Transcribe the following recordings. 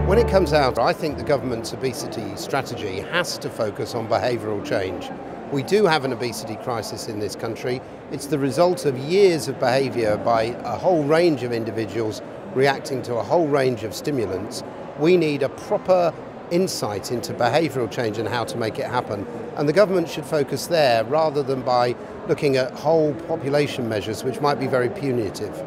When it comes out, I think the government's obesity strategy has to focus on behavioural change. We do have an obesity crisis in this country. It's the result of years of behaviour by a whole range of individuals reacting to a whole range of stimulants. We need a proper insight into behavioural change and how to make it happen. And the government should focus there rather than by looking at whole population measures which might be very punitive.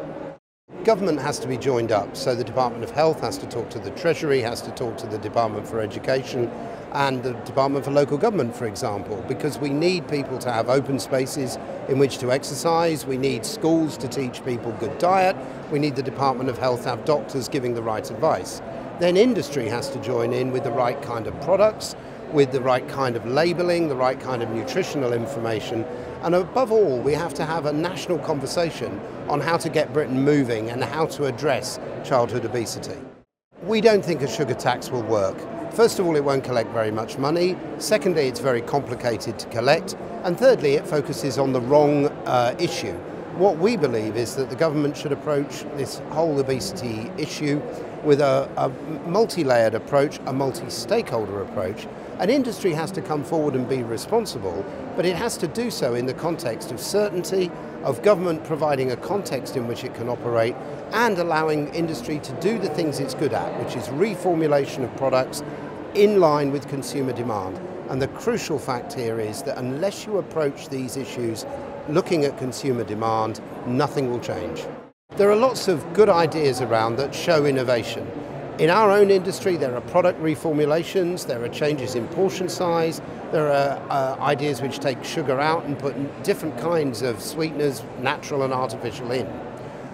Government has to be joined up, so the Department of Health has to talk to the Treasury, has to talk to the Department for Education and the Department for Local Government, for example, because we need people to have open spaces in which to exercise, we need schools to teach people good diet, we need the Department of Health to have doctors giving the right advice. Then industry has to join in with the right kind of products, with the right kind of labelling, the right kind of nutritional information, and above all we have to have a national conversation on how to get Britain moving and how to address childhood obesity. We don't think a sugar tax will work. First of all, it won't collect very much money. Secondly, it's very complicated to collect. And thirdly, it focuses on the wrong issue. What we believe is that the government should approach this whole obesity issue with a multi-layered approach, a multi-stakeholder approach. And industry has to come forward and be responsible, but it has to do so in the context of certainty, of government providing a context in which it can operate, and allowing industry to do the things it's good at, which is reformulation of products in line with consumer demand. And the crucial fact here is that unless you approach these issues looking at consumer demand, nothing will change. There are lots of good ideas around that show innovation. In our own industry, there are product reformulations, there are changes in portion size, there are ideas which take sugar out and put different kinds of sweeteners, natural and artificial, in.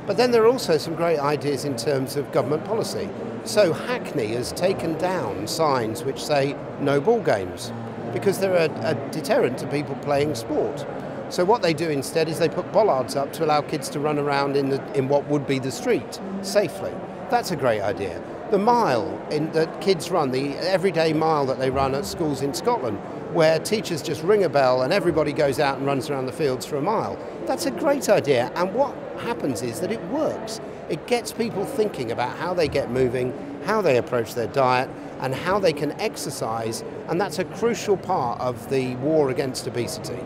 But then there are also some great ideas in terms of government policy. So Hackney has taken down signs which say no ball games, because they're a deterrent to people playing sport. So what they do instead is they put bollards up to allow kids to run around in what would be the street safely. That's a great idea. The mile that kids run, the everyday mile that they run at schools in Scotland, where teachers just ring a bell and everybody goes out and runs around the fields for a mile. That's a great idea, and what happens is that it works. It gets people thinking about how they get moving, how they approach their diet, and how they can exercise, and that's a crucial part of the war against obesity.